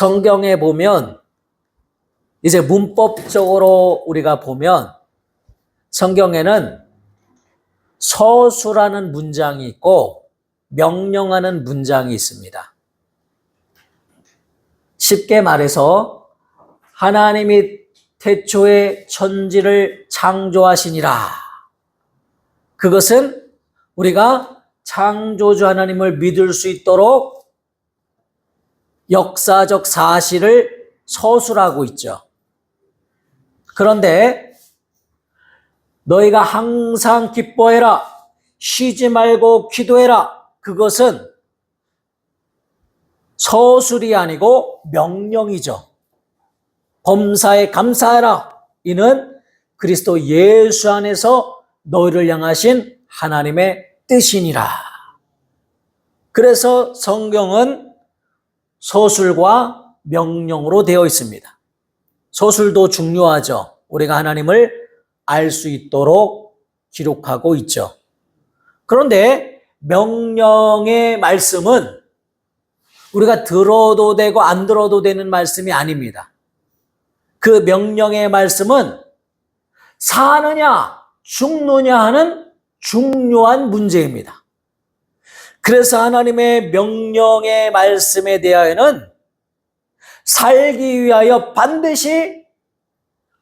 성경에 보면 이제 문법적으로 우리가 보면 성경에는 서술하는 문장이 있고 명령하는 문장이 있습니다. 쉽게 말해서 하나님이 태초에 천지를 창조하시니라. 그것은 우리가 창조주 하나님을 믿을 수 있도록 역사적 사실을 서술하고 있죠. 그런데 너희가 항상 기뻐해라, 쉬지 말고 기도해라. 그것은 서술이 아니고 명령이죠. 범사에 감사하라. 이는 그리스도 예수 안에서 너희를 향하신 하나님의 뜻이니라. 그래서 성경은 서술과 명령으로 되어 있습니다. 서술도 중요하죠. 우리가 하나님을 알 수 있도록 기록하고 있죠. 그런데 명령의 말씀은 우리가 들어도 되고 안 들어도 되는 말씀이 아닙니다. 그 명령의 말씀은 사느냐 죽느냐 하는 중요한 문제입니다. 그래서 하나님의 명령의 말씀에 대하여는 살기 위하여 반드시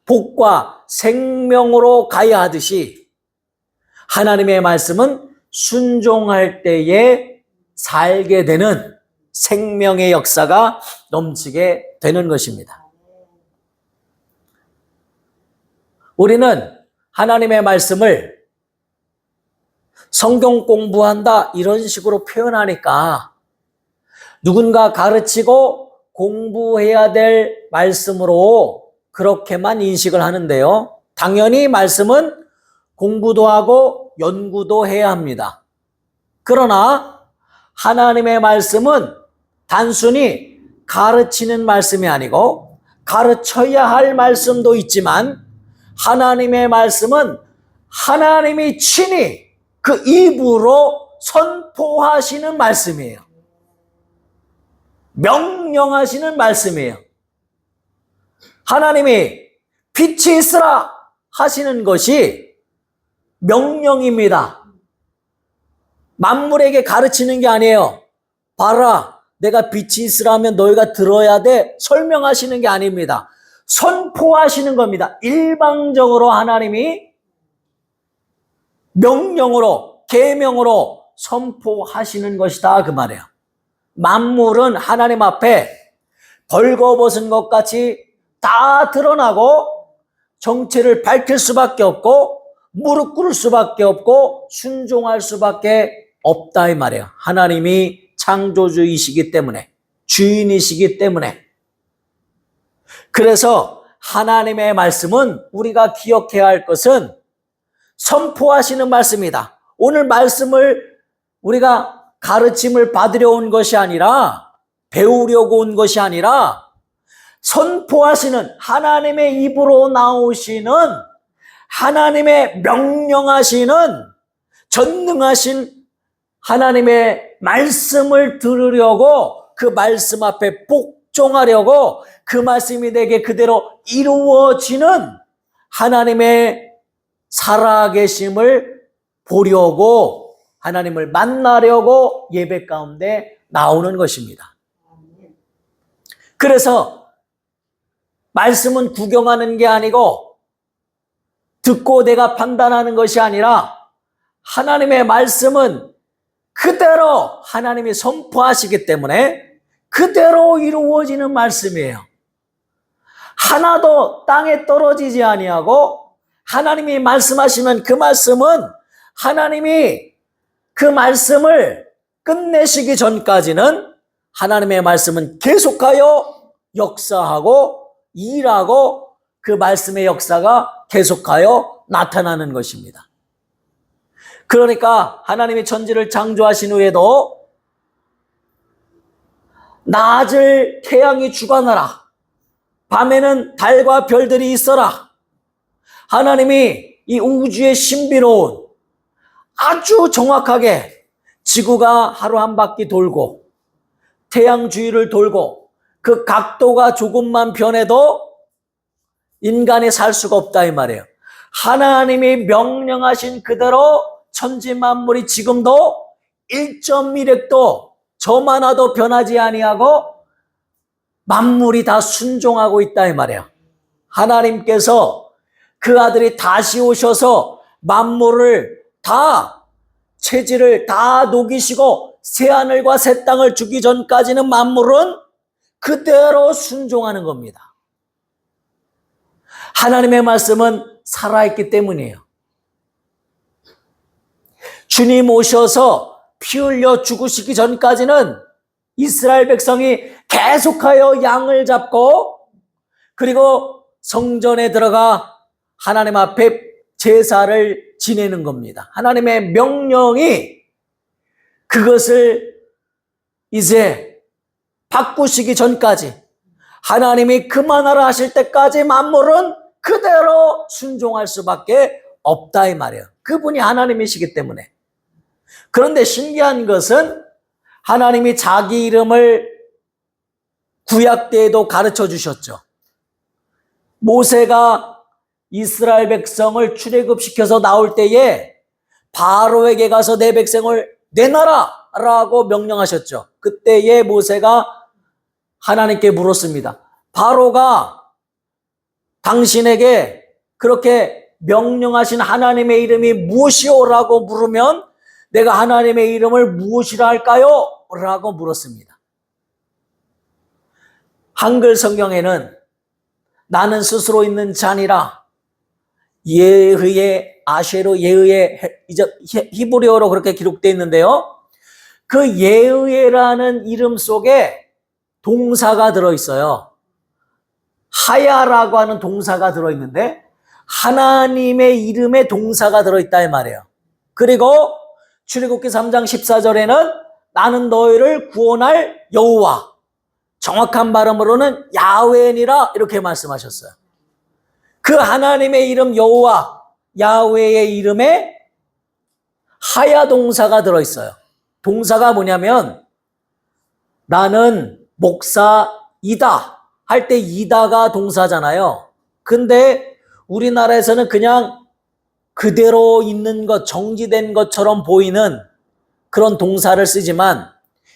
복과 생명으로 가야 하듯이 하나님의 말씀은 순종할 때에 살게 되는 생명의 역사가 넘치게 되는 것입니다. 우리는 하나님의 말씀을 성경 공부한다 이런 식으로 표현하니까 누군가 가르치고 공부해야 될 말씀으로 그렇게만 인식을 하는데요. 당연히 말씀은 공부도 하고 연구도 해야 합니다. 그러나 하나님의 말씀은 단순히 가르치는 말씀이 아니고 가르쳐야 할 말씀도 있지만 하나님의 말씀은 하나님이 친히 그 입으로 선포하시는 말씀이에요. 명령하시는 말씀이에요. 하나님이 빛이 있으라 하시는 것이 명령입니다. 만물에게 가르치는 게 아니에요. 봐라, 내가 빛이 있으라 하면 너희가 들어야 돼. 설명하시는 게 아닙니다. 선포하시는 겁니다. 일방적으로 하나님이 명령으로, 계명으로 선포하시는 것이다 그 말이에요. 만물은 하나님 앞에 벌거벗은 것 같이 다 드러나고 정체를 밝힐 수밖에 없고 무릎 꿇을 수밖에 없고 순종할 수밖에 없다 이 말이에요. 하나님이 창조주이시기 때문에, 주인이시기 때문에. 그래서 하나님의 말씀은 우리가 기억해야 할 것은 선포하시는 말씀이다. 오늘 말씀을 우리가 가르침을 받으려 온 것이 아니라 배우려고 온 것이 아니라 선포하시는 하나님의 입으로 나오시는 하나님의 명령하시는 전능하신 하나님의 말씀을 들으려고 그 말씀 앞에 복종하려고 그 말씀이 내게 그대로 이루어지는 하나님의 살아계심을 보려고 하나님을 만나려고 예배 가운데 나오는 것입니다. 그래서 말씀은 구경하는 게 아니고 듣고 내가 판단하는 것이 아니라 하나님의 말씀은 그대로 하나님이 선포하시기 때문에 그대로 이루어지는 말씀이에요. 하나도 땅에 떨어지지 아니하고 하나님이 말씀하시면 그 말씀은 하나님이 그 말씀을 끝내시기 전까지는 하나님의 말씀은 계속하여 역사하고 일하고 그 말씀의 역사가 계속하여 나타나는 것입니다. 그러니까 하나님이 천지를 창조하신 후에도 낮을 태양이 주관하라, 밤에는 달과 별들이 있어라. 하나님이 이 우주의 신비로운 아주 정확하게 지구가 하루 한 바퀴 돌고 태양 주위를 돌고 그 각도가 조금만 변해도 인간이 살 수가 없다 이 말이에요. 하나님이 명령하신 그대로 천지 만물이 지금도 1.1획도 점 하나도 변하지 아니하고 만물이 다 순종하고 있다 이 말이에요. 하나님께서 그 아들이 다시 오셔서 만물을 다 체질을 다 녹이시고 새하늘과 새 땅을 주기 전까지는 만물은 그대로 순종하는 겁니다. 하나님의 말씀은 살아있기 때문이에요. 주님 오셔서 피 흘려 죽으시기 전까지는 이스라엘 백성이 계속하여 양을 잡고 그리고 성전에 들어가 하나님 앞에 제사를 지내는 겁니다. 하나님의 명령이 그것을 이제 바꾸시기 전까지 하나님이 그만하라 하실 때까지 만물은 그대로 순종할 수밖에 없다 이 말이에요. 그분이 하나님이시기 때문에. 그런데 신기한 것은 하나님이 자기 이름을 구약 때에도 가르쳐 주셨죠. 모세가 이스라엘 백성을 출애굽시켜서 나올 때에 바로에게 가서 내 백성을 내놔라 라고 명령하셨죠. 그때에 모세가 하나님께 물었습니다. 바로가 당신에게 그렇게 명령하신 하나님의 이름이 무엇이오라고 물으면 내가 하나님의 이름을 무엇이라 할까요? 라고 물었습니다. 한글 성경에는 나는 스스로 있는 자니라 예흐의 아쉐로 예흐의 히브리어로 그렇게 기록되어 있는데요. 그 예흐라는 이름 속에 동사가 들어있어요. 하야라고 하는 동사가 들어있는데 하나님의 이름에 동사가 들어있다 이 말이에요. 그리고 출애굽기 3장 14절에는 나는 너희를 구원할 여호와, 정확한 발음으로는 야훼니라 이렇게 말씀하셨어요. 그 하나님의 이름 여호와, 야훼의 이름에 하야 동사가 들어있어요. 동사가 뭐냐면 나는 목사이다 할 때 이다가 동사잖아요. 근데 우리나라에서는 그냥 그대로 있는 것, 정지된 것처럼 보이는 그런 동사를 쓰지만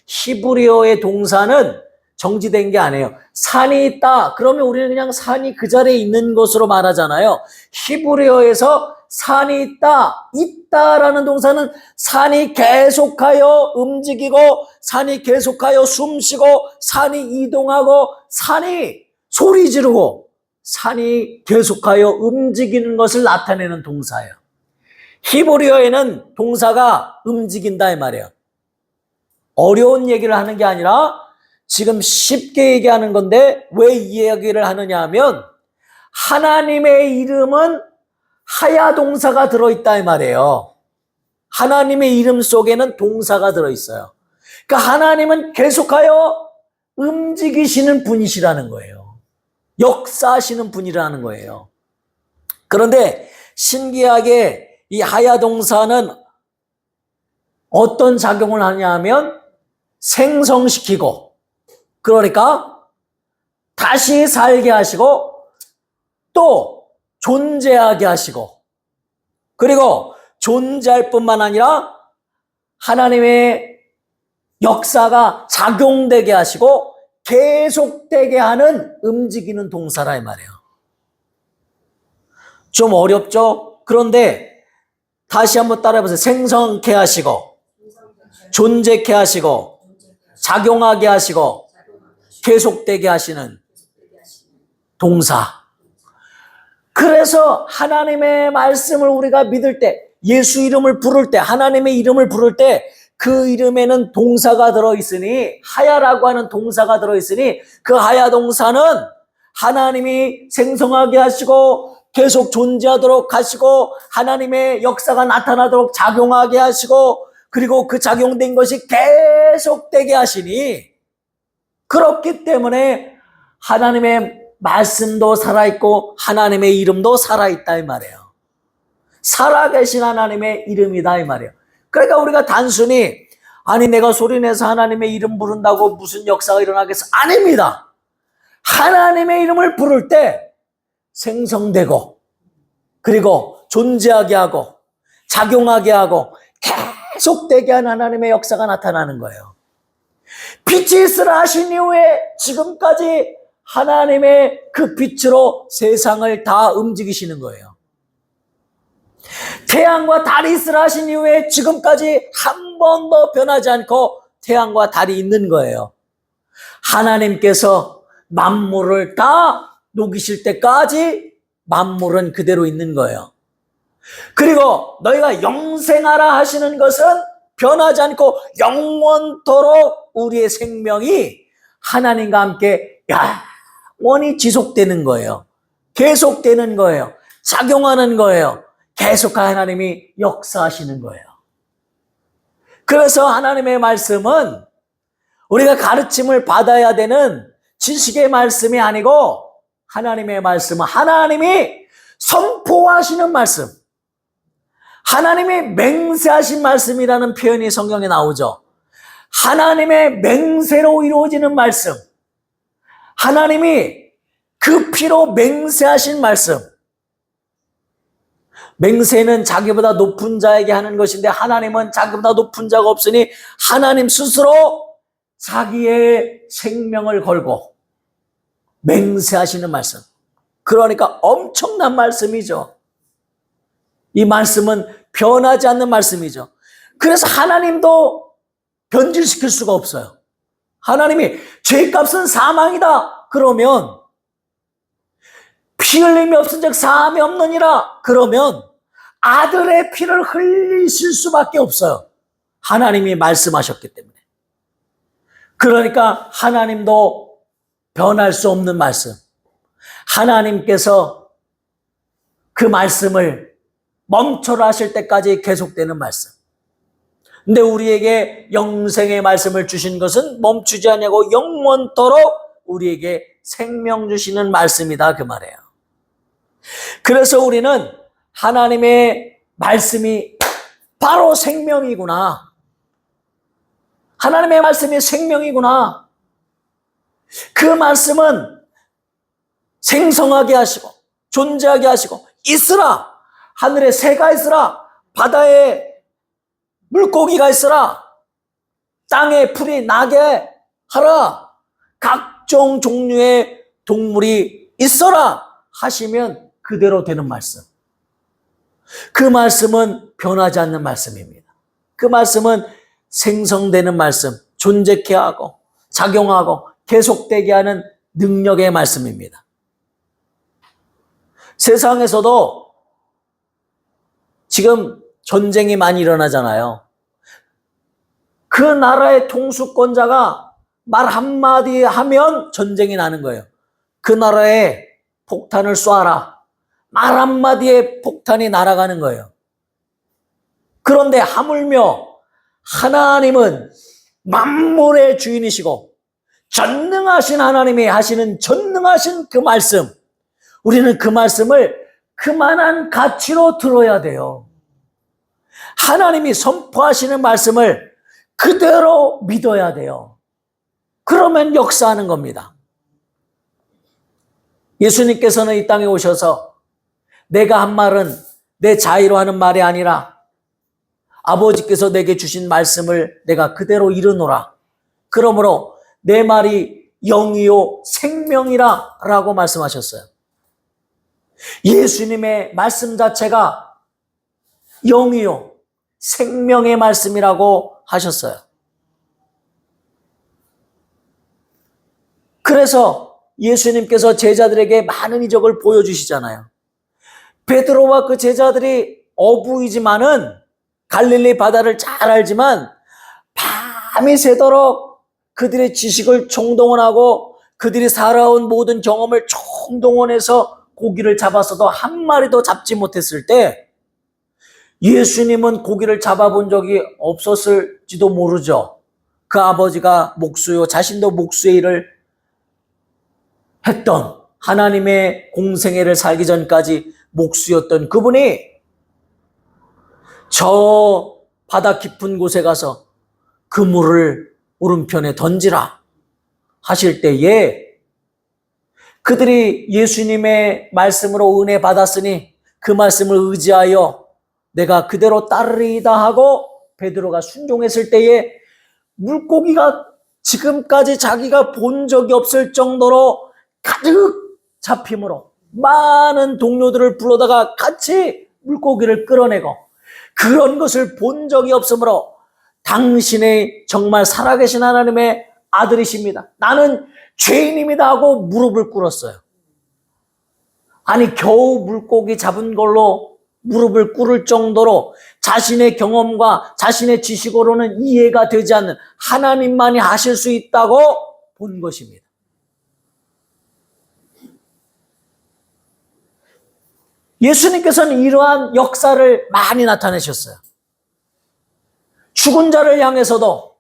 히브리어의 동사는 정지된 게 아니에요. 산이 있다. 그러면 우리는 그냥 산이 그 자리에 있는 것으로 말하잖아요. 히브리어에서 산이 있다, 있다라는 동사는 산이 계속하여 움직이고 산이 계속하여 숨쉬고 산이 이동하고 산이 소리 지르고 산이 계속하여 움직이는 것을 나타내는 동사예요. 히브리어에는 동사가 움직인다 이 말이에요. 어려운 얘기를 하는 게 아니라 지금 쉽게 얘기하는 건데 왜 이 이야기를 하느냐 하면 하나님의 이름은 하야 동사가 들어있다 이 말이에요. 하나님의 이름 속에는 동사가 들어있어요. 그러니까 하나님은 계속하여 움직이시는 분이시라는 거예요. 역사하시는 분이라는 거예요. 그런데 신기하게 이 하야 동사는 어떤 작용을 하냐 하면 생성시키고 그러니까 다시 살게 하시고 또 존재하게 하시고 그리고 존재할 뿐만 아니라 하나님의 역사가 작용되게 하시고 계속되게 하는 움직이는 동사라 이 말이에요. 좀 어렵죠? 그런데 다시 한번 따라해보세요. 생성케 하시고 존재케 하시고 작용하게 하시고 계속되게 하시는 동사. 그래서 하나님의 말씀을 우리가 믿을 때, 예수 이름을 부를 때, 하나님의 이름을 부를 때 그 이름에는 동사가 들어있으니, 하야라고 하는 동사가 들어있으니 그 하야 동사는 하나님이 생성하게 하시고 계속 존재하도록 하시고 하나님의 역사가 나타나도록 작용하게 하시고 그리고 그 작용된 것이 계속되게 하시니 그렇기 때문에 하나님의 말씀도 살아있고 하나님의 이름도 살아있다 이 말이에요. 살아계신 하나님의 이름이다 이 말이에요. 그러니까 우리가 단순히 아니 내가 소리내서 하나님의 이름 부른다고 무슨 역사가 일어나겠어? 아닙니다. 하나님의 이름을 부를 때 생성되고 그리고 존재하게 하고 작용하게 하고 계속되게 하는 하나님의 역사가 나타나는 거예요. 빛이 있으라 하신 이후에 지금까지 하나님의 그 빛으로 세상을 다 움직이시는 거예요. 태양과 달이 있으라 하신 이후에 지금까지 한 번도 변하지 않고 태양과 달이 있는 거예요. 하나님께서 만물을 다 녹이실 때까지 만물은 그대로 있는 거예요. 그리고 너희가 영생하라 하시는 것은 변하지 않고 영원토록 우리의 생명이 하나님과 함께 영원히 지속되는 거예요. 계속되는 거예요. 작용하는 거예요. 계속 하나님이 역사하시는 거예요. 그래서 하나님의 말씀은 우리가 가르침을 받아야 되는 지식의 말씀이 아니고 하나님의 말씀은 하나님이 선포하시는 말씀, 하나님이 맹세하신 말씀이라는 표현이 성경에 나오죠. 하나님의 맹세로 이루어지는 말씀, 하나님이 그 피로 맹세하신 말씀. 맹세는 자기보다 높은 자에게 하는 것인데 하나님은 자기보다 높은 자가 없으니 하나님 스스로 자기의 생명을 걸고 맹세하시는 말씀. 그러니까 엄청난 말씀이죠. 이 말씀은 변하지 않는 말씀이죠. 그래서 하나님도 변질시킬 수가 없어요. 하나님이 죄값은 사망이다 그러면 피 흘림이 없은즉 사함이 없느니라 그러면 아들의 피를 흘리실 수밖에 없어요. 하나님이 말씀하셨기 때문에. 그러니까 하나님도 변할 수 없는 말씀, 하나님께서 그 말씀을 멈춰라 하실 때까지 계속되는 말씀. 근데 우리에게 영생의 말씀을 주신 것은 멈추지 않냐고 영원토록 우리에게 생명 주시는 말씀이다 그 말이에요. 그래서 우리는 하나님의 말씀이 바로 생명이구나, 하나님의 말씀이 생명이구나, 그 말씀은 생성하게 하시고 존재하게 하시고 있으라, 하늘에 새가 있으라, 바다에 물고기가 있으라, 땅에 풀이 나게 하라, 각종 종류의 동물이 있어라 하시면 그대로 되는 말씀. 그 말씀은 변하지 않는 말씀입니다. 그 말씀은 생성되는 말씀, 존재케 하고 작용하고 계속되게 하는 능력의 말씀입니다. 세상에서도 지금 전쟁이 많이 일어나잖아요. 그 나라의 통수권자가 말 한마디 하면 전쟁이 나는 거예요. 그 나라에 폭탄을 쏴라. 말 한마디에 폭탄이 날아가는 거예요. 그런데 하물며 하나님은 만물의 주인이시고 전능하신 하나님이 하시는 전능하신 그 말씀, 우리는 그 말씀을 그만한 가치로 들어야 돼요. 하나님이 선포하시는 말씀을 그대로 믿어야 돼요. 그러면 역사하는 겁니다. 예수님께서는 이 땅에 오셔서 내가 한 말은 내 자의로 하는 말이 아니라 아버지께서 내게 주신 말씀을 내가 그대로 이루노라. 그러므로 내 말이 영이요 생명이라 라고 말씀하셨어요. 예수님의 말씀 자체가 영이요 생명의 말씀이라고 하셨어요. 그래서 예수님께서 제자들에게 많은 이적을 보여주시잖아요. 베드로와 그 제자들이 어부이지만은 갈릴리 바다를 잘 알지만 밤이 새도록 그들의 지식을 총동원하고 그들이 살아온 모든 경험을 총동원해서 고기를 잡았어도 한 마리도 잡지 못했을 때 예수님은 고기를 잡아본 적이 없었을지도 모르죠. 그 아버지가 목수요, 자신도 목수의 일을 했던, 하나님의 공생애를 살기 전까지 목수였던 그분이 저 바다 깊은 곳에 가서 그 물을 오른편에 던지라 하실 때에 그들이 예수님의 말씀으로 은혜 받았으니 그 말씀을 의지하여 내가 그대로 따르리이다 하고 베드로가 순종했을 때에 물고기가 지금까지 자기가 본 적이 없을 정도로 가득 잡힘으로 많은 동료들을 불러다가 같이 물고기를 끌어내고 그런 것을 본 적이 없으므로 당신의 정말 살아계신 하나님의 아들이십니다. 나는 죄인입니다 하고 무릎을 꿇었어요. 아니 겨우 물고기 잡은 걸로 무릎을 꿇을 정도로 자신의 경험과 자신의 지식으로는 이해가 되지 않는 하나님만이 하실 수 있다고 본 것입니다. 예수님께서는 이러한 역사를 많이 나타내셨어요. 죽은 자를 향해서도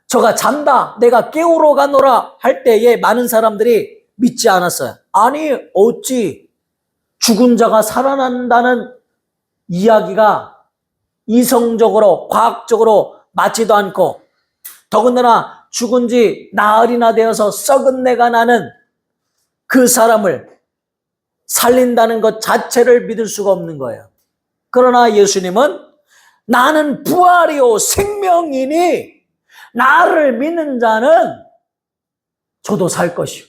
저가 잔다, 내가 깨우러 가노라 할 때에 많은 사람들이 믿지 않았어요. 아니 어찌 죽은 자가 살아난다는 이야기가 이성적으로 과학적으로 맞지도 않고 더군다나 죽은 지 나흘이나 되어서 썩은 내가 나는 그 사람을 살린다는 것 자체를 믿을 수가 없는 거예요. 그러나 예수님은 나는 부활이요 생명이니 나를 믿는 자는 저도 살 것이요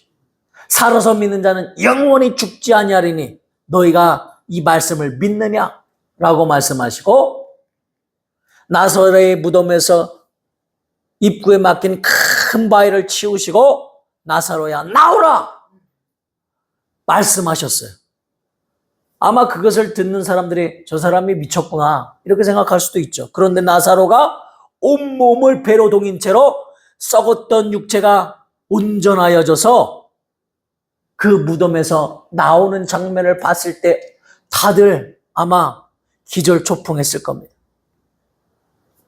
살아서 믿는 자는 영원히 죽지 아니하리니 너희가 이 말씀을 믿느냐? 라고 말씀하시고 나사로의 무덤에서 입구에 막힌 큰 바위를 치우시고 나사로야 나오라! 말씀하셨어요. 아마 그것을 듣는 사람들이 저 사람이 미쳤구나 이렇게 생각할 수도 있죠. 그런데 나사로가 온몸을 배로 동인 채로 썩었던 육체가 온전하여져서 그 무덤에서 나오는 장면을 봤을 때 다들 아마 기절초풍했을 겁니다.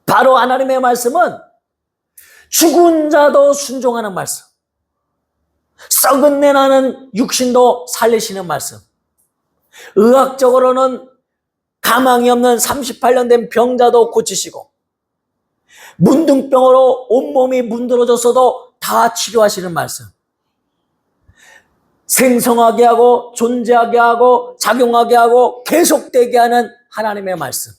바로 하나님의 말씀은 죽은 자도 순종하는 말씀, 썩은 내 나는 육신도 살리시는 말씀, 의학적으로는 가망이 없는 38년 된 병자도 고치시고 문둥병으로 온몸이 문드러졌어도 다 치료하시는 말씀, 생성하게 하고 존재하게 하고 작용하게 하고 계속되게 하는 하나님의 말씀.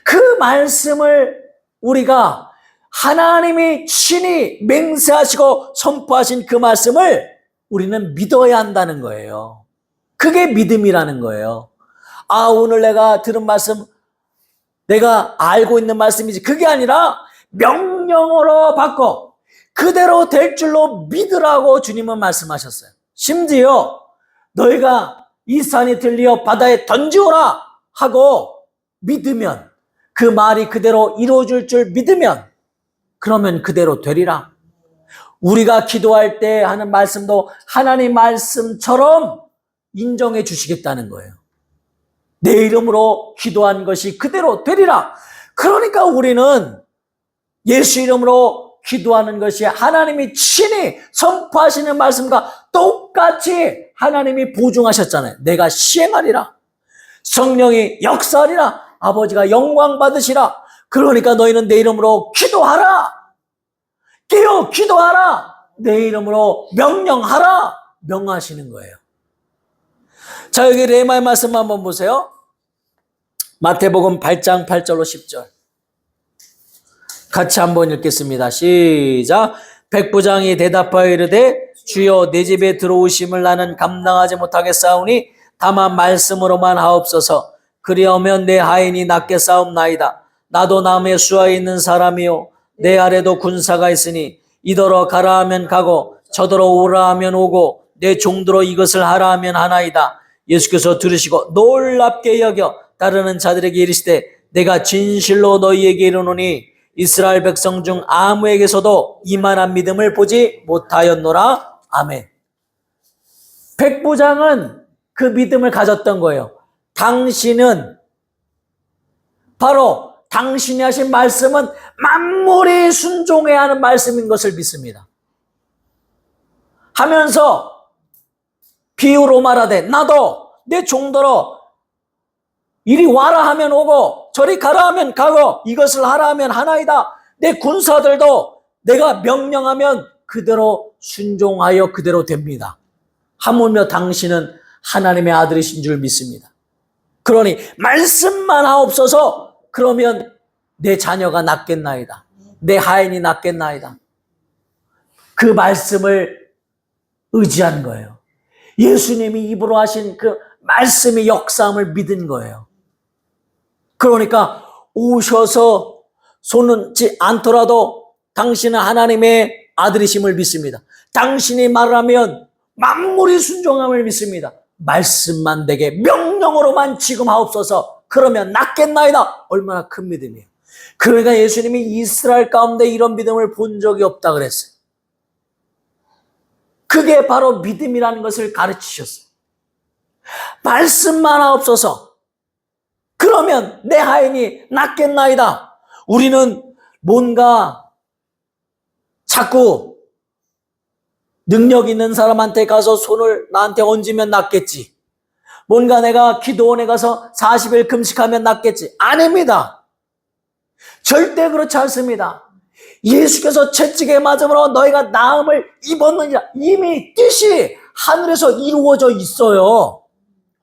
그 말씀을 우리가 하나님이 친히 맹세하시고 선포하신 그 말씀을 우리는 믿어야 한다는 거예요. 그게 믿음이라는 거예요. 아, 오늘 내가 들은 말씀 내가 알고 있는 말씀이지 그게 아니라 명령으로 받고 그대로 될 줄로 믿으라고 주님은 말씀하셨어요. 심지어 너희가 이 산이 들리어 바다에 던지오라 하고 믿으면 그 말이 그대로 이루어질 줄 믿으면 그러면 그대로 되리라. 우리가 기도할 때 하는 말씀도 하나님 말씀처럼 인정해 주시겠다는 거예요. 내 이름으로 기도한 것이 그대로 되리라. 그러니까 우리는 예수 이름으로 기도하는 것이 하나님이 친히 선포하시는 말씀과 똑같이 하나님이 보증하셨잖아요. 내가 시행하리라. 성령이 역사하리라. 아버지가 영광 받으시라. 그러니까 너희는 내 이름으로 기도하라. 깨어 기도하라. 내 이름으로 명령하라. 명하시는 거예요. 자, 여기 레마의 말씀 한번 보세요. 마태복음 8장 8절로 10절. 같이 한번 읽겠습니다. 시작. 백부장이 대답하여 이르되 주여 내 집에 들어오심을 나는 감당하지 못하겠사오니 다만 말씀으로만 하옵소서. 그리하면 내 하인이 낫게 싸움나이다. 나도 남의 수하에 있는 사람이요 내 아래도 군사가 있으니 이더러 가라 하면 가고 저더러 오라 하면 오고 내 종들로 이것을 하라 하면 하나이다. 예수께서 들으시고 놀랍게 여겨 따르는 자들에게 이르시되 내가 진실로 너희에게 이르노니 이스라엘 백성 중 아무에게서도 이만한 믿음을 보지 못하였노라. 아멘. 백부장은 그 믿음을 가졌던 거예요. 당신은 바로 당신이 하신 말씀은 만물이 순종해야 하는 말씀인 것을 믿습니다. 하면서 비유로 말하되 나도 내 종더러 이리 와라 하면 오고 저리 가라 하면 가고 이것을 하라 하면 하나이다. 내 군사들도 내가 명령하면 그대로 순종하여 그대로 됩니다. 하물며 당신은 하나님의 아들이신 줄 믿습니다. 그러니 말씀만 하옵소서. 그러면 내 자녀가 낫겠나이다. 내 하인이 낫겠나이다. 그 말씀을 의지한 거예요. 예수님이 입으로 하신 그 말씀의 역사함을 믿은 거예요. 그러니까 오셔서 손은지 않더라도 당신은 하나님의 아들이심을 믿습니다. 당신이 말하면 만물이 순종함을 믿습니다. 말씀만 내게 명령으로만 지금 하옵소서. 그러면 낫겠나이다. 얼마나 큰 믿음이에요. 그러니까 예수님이 이스라엘 가운데 이런 믿음을 본 적이 없다 그랬어요. 그게 바로 믿음이라는 것을 가르치셨어요. 말씀만 하옵소서. 그러면 내 하인이 낫겠나이다. 우리는 뭔가 자꾸 능력 있는 사람한테 가서 손을 나한테 얹으면 낫겠지. 뭔가 내가 기도원에 가서 40일 금식하면 낫겠지. 아닙니다. 절대 그렇지 않습니다. 예수께서 채찍에 맞음으로 너희가 나음을 입었느니라. 이미 뜻이 하늘에서 이루어져 있어요.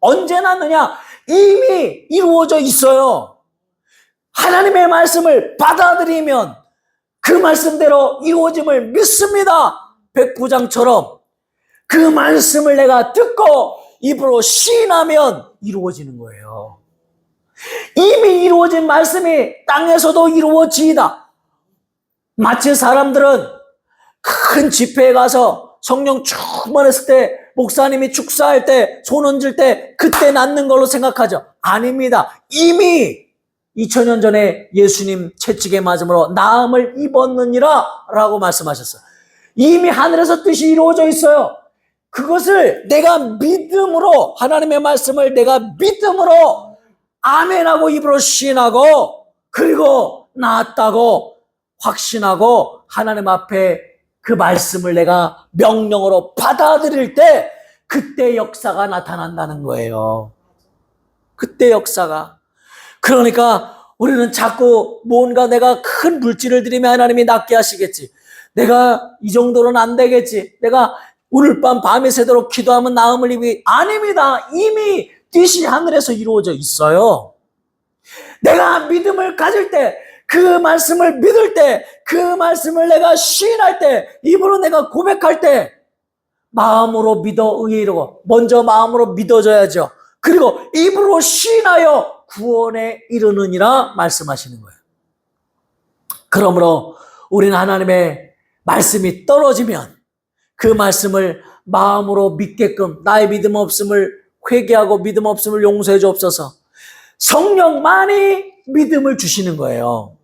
언제 났느냐? 이미 이루어져 있어요. 하나님의 말씀을 받아들이면 그 말씀대로 이루어짐을 믿습니다. 백부장처럼 그 말씀을 내가 듣고 입으로 시인하면 이루어지는 거예요. 이미 이루어진 말씀이 땅에서도 이루어지이다. 마치 사람들은 큰 집회에 가서 성령 충만했을 때 목사님이 축사할 때 손 얹을 때 그때 낫는 걸로 생각하죠. 아닙니다. 이미 2000년 전에 예수님 채찍에 맞음으로 나음을 입었느니라 라고 말씀하셨어요. 이미 하늘에서 뜻이 이루어져 있어요. 그것을 내가 믿음으로, 하나님의 말씀을 내가 믿음으로 아멘하고 입으로 시인하고 그리고 나았다고 확신하고 하나님 앞에 그 말씀을 내가 명령으로 받아들일 때 그때 역사가 나타난다는 거예요. 그때 역사가. 그러니까 우리는 자꾸 뭔가 내가 큰 물질을 드리면 하나님이 낫게 하시겠지. 내가 이 정도는 안 되겠지. 내가 오늘 밤에 새도록 기도하면 나음을 입이. 아닙니다. 이미 뜻이 하늘에서 이루어져 있어요. 내가 믿음을 가질 때, 그 말씀을 믿을 때, 그 말씀을 내가 시인할 때, 입으로 내가 고백할 때 마음으로 믿어 의에 이르고, 먼저 마음으로 믿어져야죠. 그리고 입으로 시인하여 구원에 이르느니라 말씀하시는 거예요. 그러므로 우리는 하나님의 말씀이 떨어지면 그 말씀을 마음으로 믿게끔, 나의 믿음 없음을 회개하고 믿음 없음을 용서해 주옵소서. 성령만이 믿음을 주시는 거예요.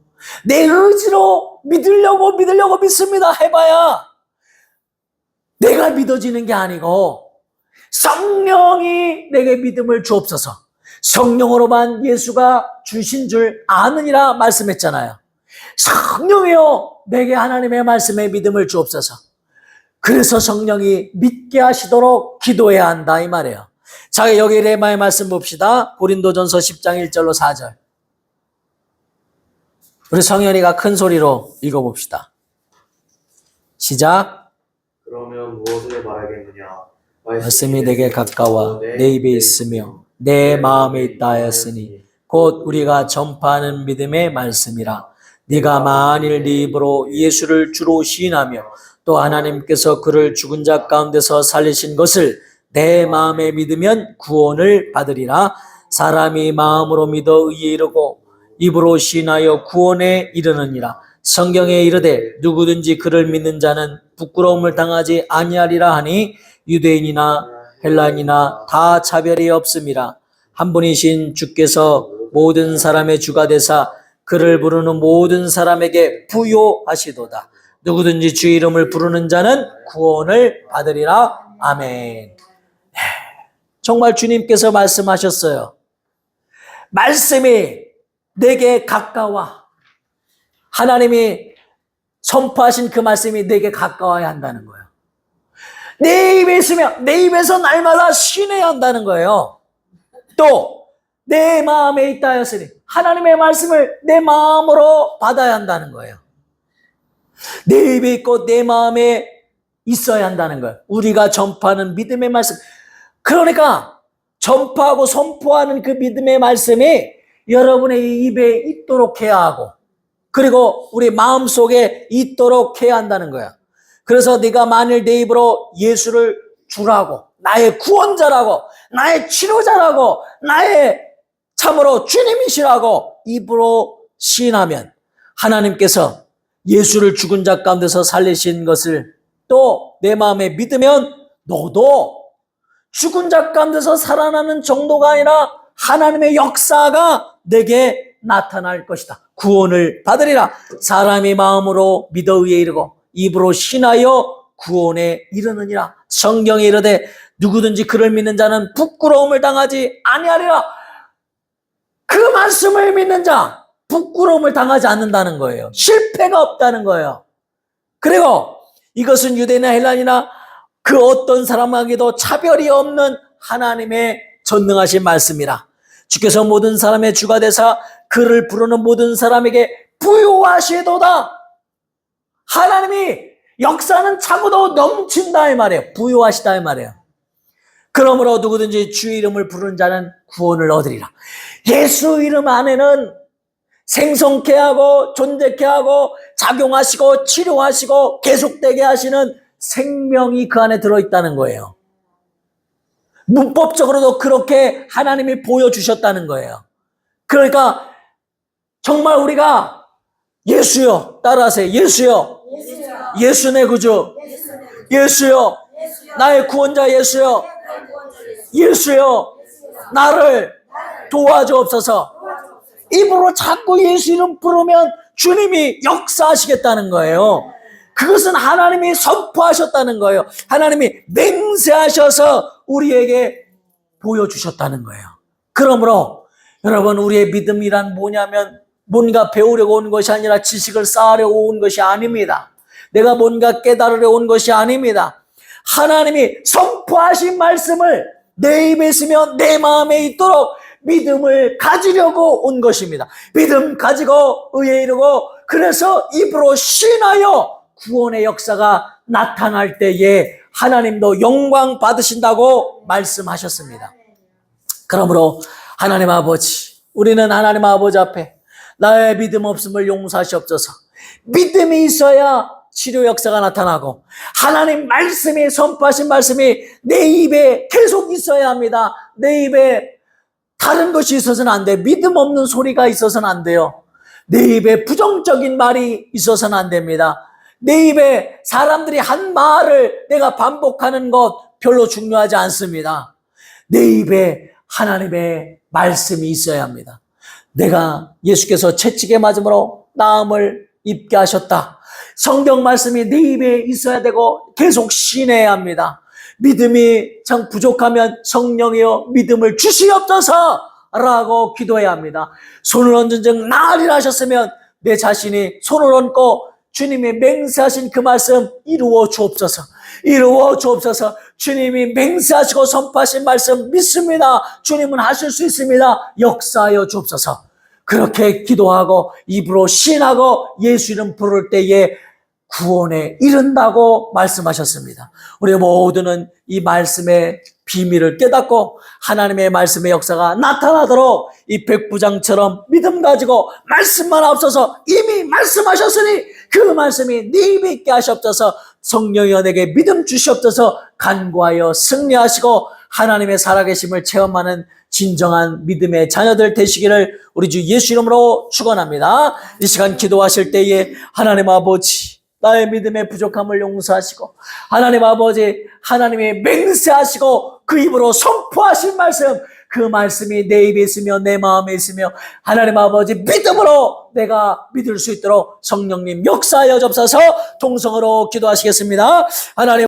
내 의지로 믿으려고 믿습니다 해봐야 내가 믿어지는 게 아니고 성령이 내게 믿음을 주옵소서. 성령으로만 예수가 주신 줄 아느니라 말씀했잖아요. 성령이여 내게 하나님의 말씀에 믿음을 주옵소서. 그래서 성령이 믿게 하시도록 기도해야 한다 이 말이에요. 자, 여기 레마의 말씀 봅시다. 고린도전서 10장 1절로 4절. 우리 성현이가 큰 소리로 읽어봅시다. 시작. 그러면 무엇을 말하겠느냐? 말씀이 내게 가까워 내 입에 있으며 내 마음에 있다 하였으니 곧 우리가 전파하는 믿음의 말씀이라. 네가 만일 네 입으로 예수를 주로 시인하며 또 하나님께서 그를 죽은 자 가운데서 살리신 것을 내 마음에 믿으면 구원을 받으리라. 사람이 마음으로 믿어 의에 이르고 입으로 시인하여 구원에 이르느니라. 성경에 이르되 누구든지 그를 믿는 자는 부끄러움을 당하지 아니하리라 하니 유대인이나 헬라인이나 다 차별이 없음이라. 한 분이신 주께서 모든 사람의 주가 되사 그를 부르는 모든 사람에게 부요하시도다. 누구든지 주 이름을 부르는 자는 구원을 받으리라. 아멘. 정말 주님께서 말씀하셨어요. 말씀이 내게 가까워. 하나님이 선포하신 그 말씀이 내게 가까워야 한다는 거예요. 내 입에 있으면 내 입에서 날마다 쉬내야 한다는 거예요. 또 내 마음에 있다 하였으니 하나님의 말씀을 내 마음으로 받아야 한다는 거예요. 내 입에 있고 내 마음에 있어야 한다는 거예요. 우리가 전파하는 믿음의 말씀. 그러니까 전파하고 선포하는 그 믿음의 말씀이 여러분의 입에 있도록 해야 하고, 그리고 우리 마음속에 있도록 해야 한다는 거야. 그래서 네가 만일 내 입으로 예수를 주라고, 나의 구원자라고, 나의 치료자라고, 나의 참으로 주님이시라고 입으로 시인하면 하나님께서 예수를 죽은 자 가운데서 살리신 것을 또 내 마음에 믿으면 너도 죽은 자 가운데서 살아나는 정도가 아니라 하나님의 역사가 내게 나타날 것이다. 구원을 받으리라. 사람이 마음으로 믿어 의에 이르고 입으로 신하여 구원에 이르느니라. 성경에 이르되 누구든지 그를 믿는 자는 부끄러움을 당하지 아니하리라. 그 말씀을 믿는 자 부끄러움을 당하지 않는다는 거예요. 실패가 없다는 거예요. 그리고 이것은 유대나 헬라니나 그 어떤 사람에게도 차별이 없는 하나님의 전능하신 말씀이라. 주께서 모든 사람의 주가 되사 그를 부르는 모든 사람에게 부요하시도다. 하나님이 역사는 차고도 넘친다 이 말이에요. 부요하시다 이 말이에요. 그러므로 누구든지 주의 이름을 부르는 자는 구원을 얻으리라. 예수 이름 안에는 생성케 하고 존재케 하고 작용하시고 치료하시고 계속되게 하시는 생명이 그 안에 들어있다는 거예요. 문법적으로도 그렇게 하나님이 보여주셨다는 거예요. 그러니까 정말 우리가 예수여, 따라하세요. 예수여, 예수 내 구주, 예수여, 나의 구원자 예수여, 예수여, 나를 도와주옵소서. 입으로 자꾸 예수 이름 부르면 주님이 역사하시겠다는 거예요. 그것은 하나님이 선포하셨다는 거예요. 하나님이 맹세하셔서 우리에게 보여주셨다는 거예요. 그러므로 여러분, 우리의 믿음이란 뭐냐면 뭔가 배우려고 온 것이 아니라 지식을 쌓으려고 온 것이 아닙니다. 내가 뭔가 깨달으려 온 것이 아닙니다. 하나님이 선포하신 말씀을 내 입에 있으며 내 마음에 있도록 믿음을 가지려고 온 것입니다. 믿음 가지고 의에 이르고 그래서 입으로 신하여 구원의 역사가 나타날 때에 하나님도 영광 받으신다고 말씀하셨습니다. 그러므로 하나님 아버지, 우리는 하나님 아버지 앞에 나의 믿음 없음을 용서하시옵소서. 믿음이 있어야 치료 역사가 나타나고 하나님 말씀이 선포하신 말씀이 내 입에 계속 있어야 합니다. 내 입에 다른 것이 있어서는 안 돼요. 믿음 없는 소리가 있어서는 안 돼요. 내 입에 부정적인 말이 있어서는 안 됩니다. 내 입에 사람들이 한 말을 내가 반복하는 것 별로 중요하지 않습니다. 내 입에 하나님의 말씀이 있어야 합니다. 내가 예수께서 채찍에 맞음으로 나음을 입게 하셨다. 성경 말씀이 내 입에 있어야 되고 계속 신해야 합니다. 믿음이 참 부족하면 성령이여 믿음을 주시옵소서 라고 기도해야 합니다. 손을 얹은 즉 나으리라 하셨으면 내 자신이 손을 얹고 주님이 맹세하신 그 말씀 이루어 주옵소서. 이루어 주옵소서. 주님이 맹세하시고 선포하신 말씀 믿습니다. 주님은 하실 수 있습니다. 역사하여 주옵소서. 그렇게 기도하고 입으로 신하고 예수 이름 부를 때에 구원에 이른다고 말씀하셨습니다. 우리 모두는 이 말씀의 비밀을 깨닫고 하나님의 말씀의 역사가 나타나도록 이 백부장처럼 믿음 가지고 말씀만 앞서서 이미 말씀하셨으니 그 말씀이 네 입에 있게 하시옵소서. 성령이여 내게 믿음 주시옵소서. 간구하여 승리하시고 하나님의 살아계심을 체험하는 진정한 믿음의 자녀들 되시기를 우리 주 예수 이름으로 축원합니다. 이 시간 기도하실 때에 하나님 아버지, 나의 믿음의 부족함을 용서하시고 하나님 아버지, 하나님이 맹세하시고 그 입으로 선포하신 말씀, 그 말씀이 내 입에 있으며 내 마음에 있으며 하나님 아버지 믿음으로 내가 믿을 수 있도록 성령님 역사하여 주옵소서. 통성으로 기도하시겠습니다. 하나님